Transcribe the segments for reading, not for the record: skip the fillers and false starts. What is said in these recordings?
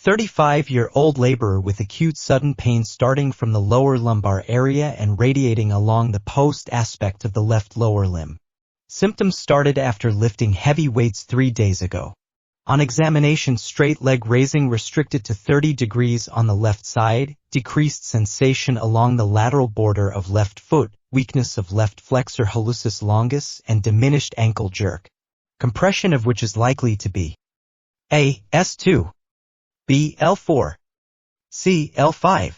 35-year-old laborer with acute sudden pain starting from the lower lumbar area and radiating along the post aspect of the left lower limb. Symptoms started after lifting heavy weights 3 days ago. On examination, straight leg raising restricted to 30 degrees on the left side, decreased sensation along the lateral border of left foot, weakness of left flexor hallucis longus, and diminished ankle jerk. Compression of which is likely to be A. S2, B. L4, C. L5,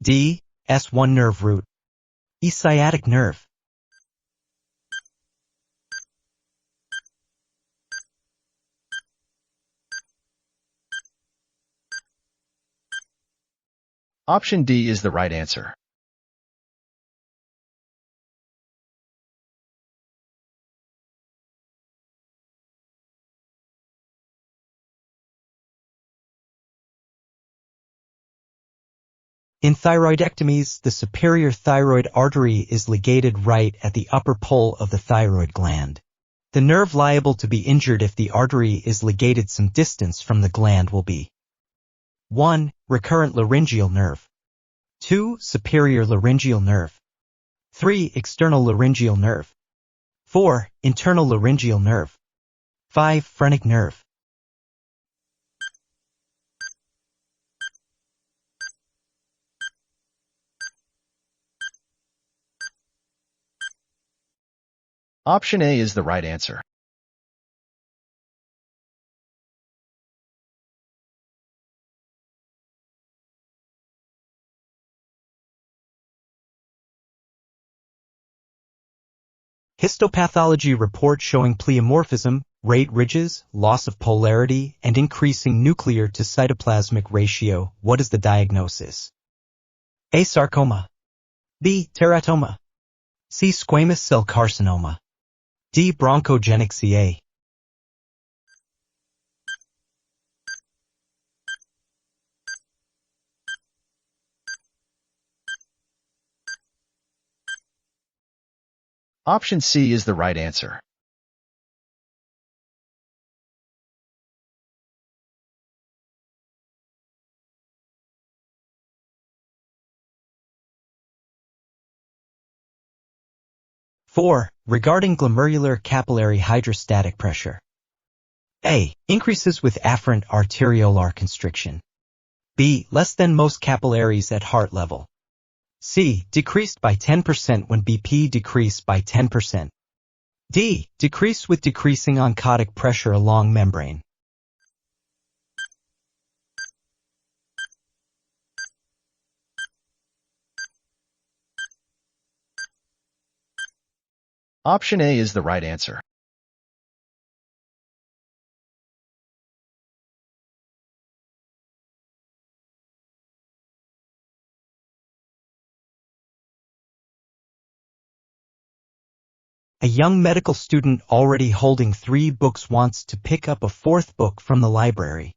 D. S1 nerve root, E. sciatic nerve. Option D is the right answer. In thyroidectomies, the superior thyroid artery is ligated right at the upper pole of the thyroid gland. The nerve liable to be injured if the artery is ligated some distance from the gland will be 1. Recurrent laryngeal nerve, 2. Superior laryngeal nerve, 3. External laryngeal nerve, 4. Internal laryngeal nerve, 5. Phrenic nerve. Option A is the right answer. Histopathology report showing pleomorphism, rate ridges, loss of polarity, and increasing nuclear to cytoplasmic ratio. What is the diagnosis? A. Sarcoma, B. Teratoma, C. Squamous cell carcinoma, D. Bronchogenic Ca. Option C is the right answer. Regarding glomerular capillary hydrostatic pressure. A. Increases with afferent arteriolar constriction. B. Less than most capillaries at heart level. C. Decreased by 10% when BP decreased by 10%. D. Decreased with decreasing oncotic pressure along membrane. Option A is the right answer. A young medical student already holding 3 books wants to pick up a 4th book from the library.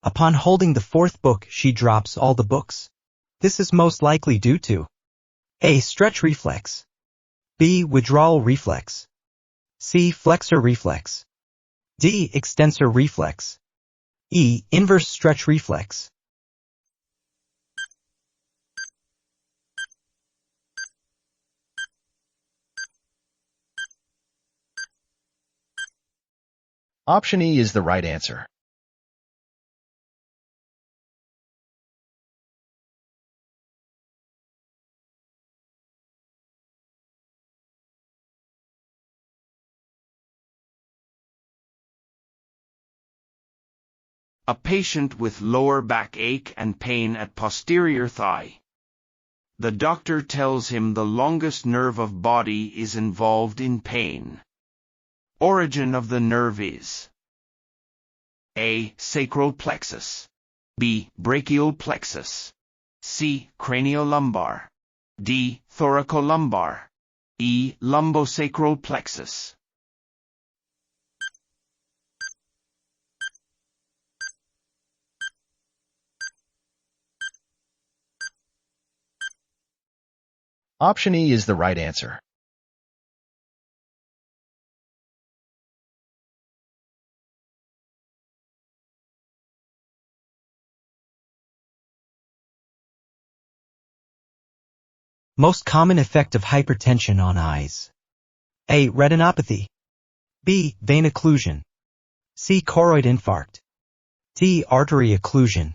Upon holding the 4th book, she drops all the books. This is most likely due to A. Stretch reflex, B. Withdrawal reflex, C. Flexor reflex, D. Extensor reflex, E. Inverse stretch reflex. Option E is the right answer. A patient with lower back ache and pain at posterior thigh. The doctor tells him the longest nerve of body is involved in pain. Origin of the nerve is A. Sacral plexus, B. Brachial plexus, C. Craniolumbar, D. Thoracolumbar, E. Lumbosacral plexus. Option E is the right answer. Most common effect of hypertension on eyes. A. Retinopathy. B. Vein occlusion. C. Choroid infarct. D. Artery occlusion.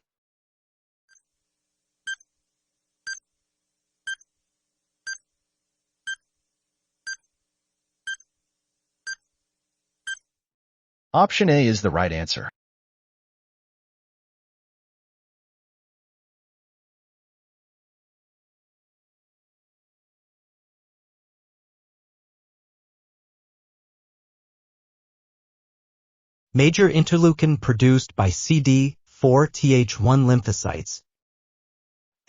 Option A is the right answer. Major interleukin produced by CD4-Th1 lymphocytes.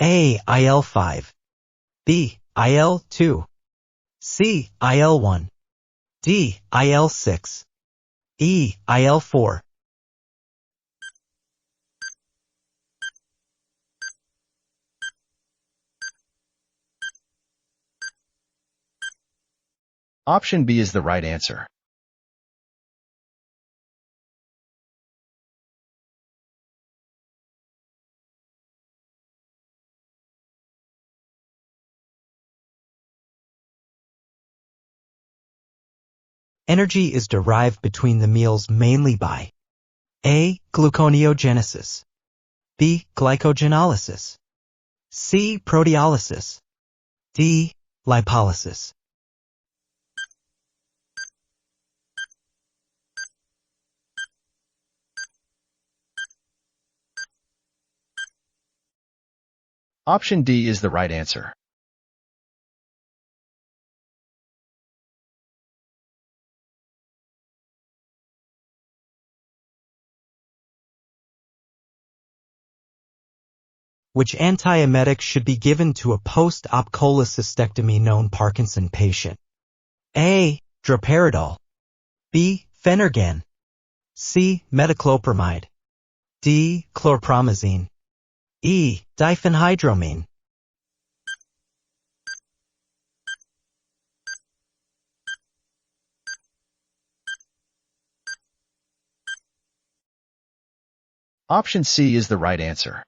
A. IL-5. B. IL-2. C. IL-1. D. IL-6. E. IL-4. Option B is the right answer. Energy is derived between the meals mainly by A. Gluconeogenesis. B. Glycogenolysis. C. Proteolysis. D. Lipolysis. Option D is the right answer. Which antiemetic should be given to a post-op cholecystectomy known Parkinson patient? A. Droperidol. B. Phenergan. C. Metoclopramide. D. Chlorpromazine. E. Diphenhydramine. Option C is the right answer.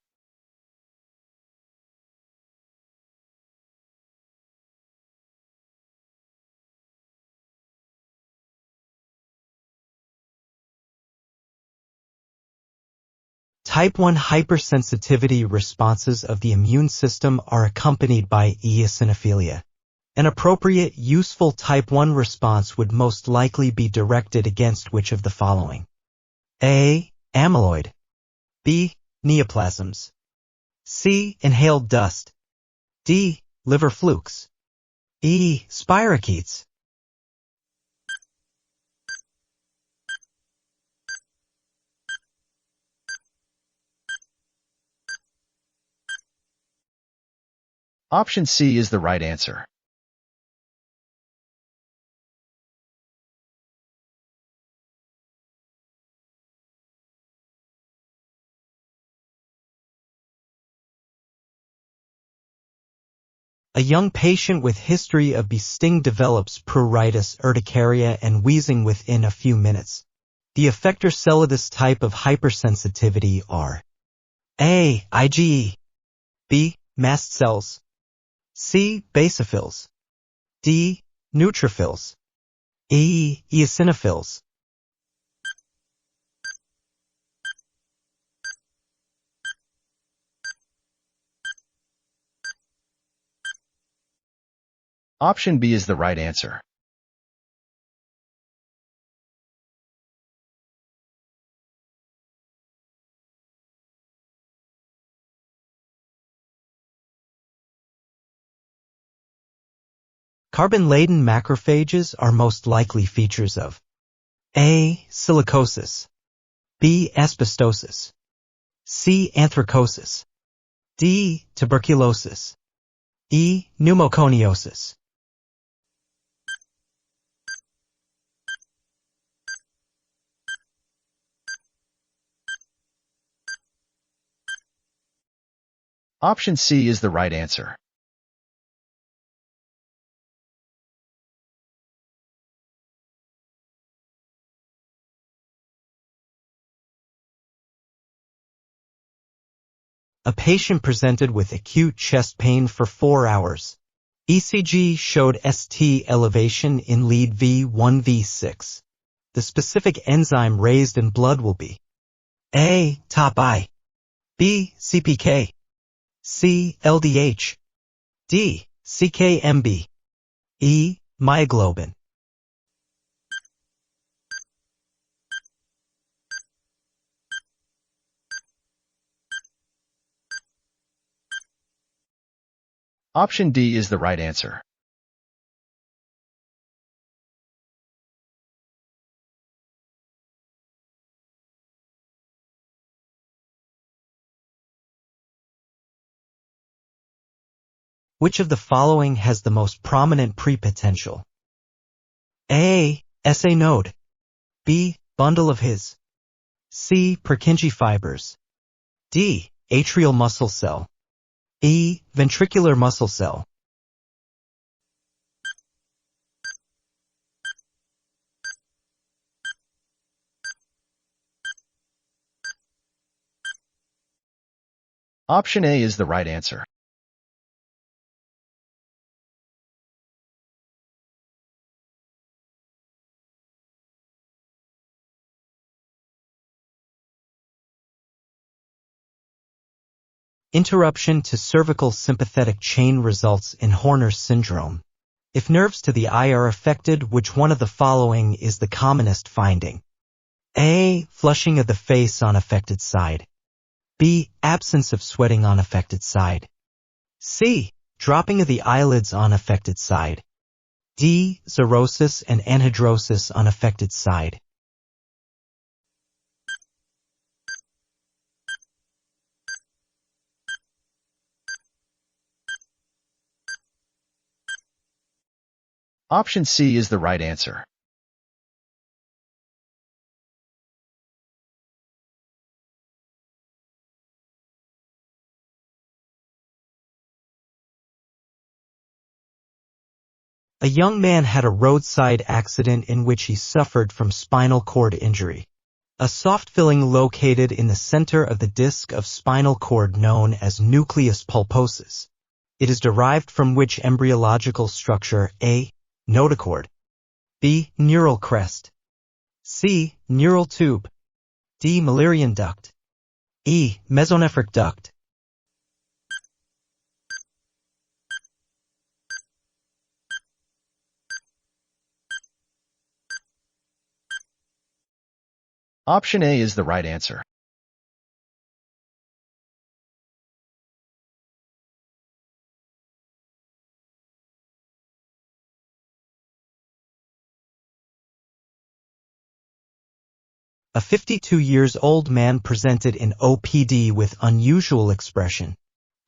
Type 1 hypersensitivity responses of the immune system are accompanied by eosinophilia. An appropriate, useful type 1 response would most likely be directed against which of the following? A. Amyloid. B. Neoplasms. C. Inhaled dust. D. Liver flukes. E. Spirochetes. Option C is the right answer. A young patient with history of bee sting develops pruritus, urticaria, and wheezing within a few minutes. The effector cell of this type of hypersensitivity are A. IgE. B. Mast cells. C. Basophils. D. Neutrophils. E. Eosinophils. Option B is the right answer. Carbon-laden macrophages are most likely features of A. Silicosis. B. Asbestosis. C. Anthracosis. D. Tuberculosis. E. Pneumoconiosis. Option C is the right answer. A patient presented with acute chest pain for 4 hours. ECG showed ST elevation in lead V1V6. The specific enzyme raised in blood will be A. Top I, B. CPK, C. LDH, D. CKMB, E. myoglobin. Option D is the right answer. Which of the following has the most prominent prepotential? A. SA node, B. Bundle of His, C. Purkinje fibers, D. Atrial muscle cell, E. Ventricular muscle cell. Option A is the right answer. Interruption to cervical sympathetic chain results in Horner's syndrome. If nerves to the eye are affected, which one of the following is the commonest finding? A. Flushing of the face on affected side, B. Absence of sweating on affected side, C. Dropping of the eyelids on affected side, D. Xerosis and anhidrosis on affected side. Option C is the right answer. A young man had a roadside accident in which he suffered from spinal cord injury. A soft filling located in the center of the disc of spinal cord known as nucleus pulposus. It is derived from which embryological structure? A. Notochord, B. Neural crest, C. Neural tube, D. Mullerian duct, E. Mesonephric duct. Option A is the right answer. A 52-years-old man presented in OPD with unusual expression.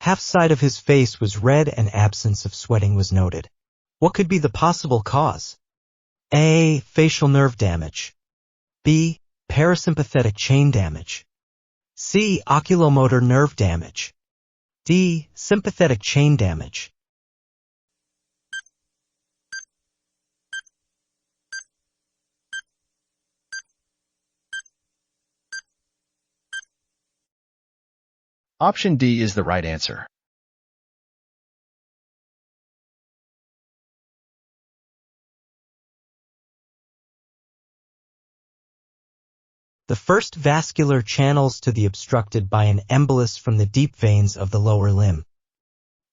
Half side of his face was red and absence of sweating was noted. What could be the possible cause? A. Facial nerve damage, B. Parasympathetic chain damage, C. Oculomotor nerve damage, D. Sympathetic chain damage. Option D is the right answer. The first vascular channels to the obstructed by an embolus from the deep veins of the lower limb.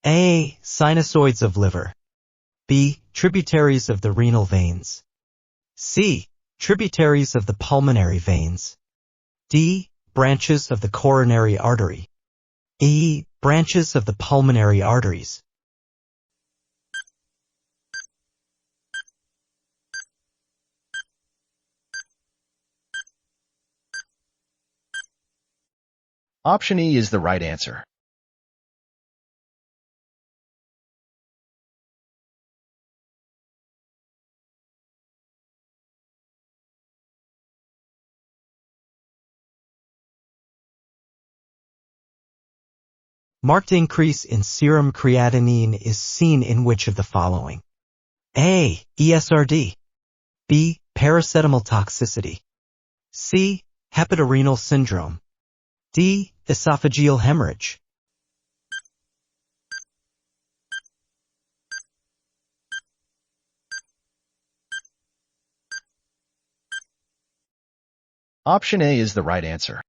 A. Sinusoids of liver, B. Tributaries of the renal veins, C. Tributaries of the pulmonary veins, D. Branches of the coronary artery, E. Branches of the pulmonary arteries. Option E is the right answer. Marked increase in serum creatinine is seen in which of the following? A. ESRD, B. Paracetamol toxicity, C. Hepatorenal syndrome, D. Esophageal hemorrhage. Option A is the right answer.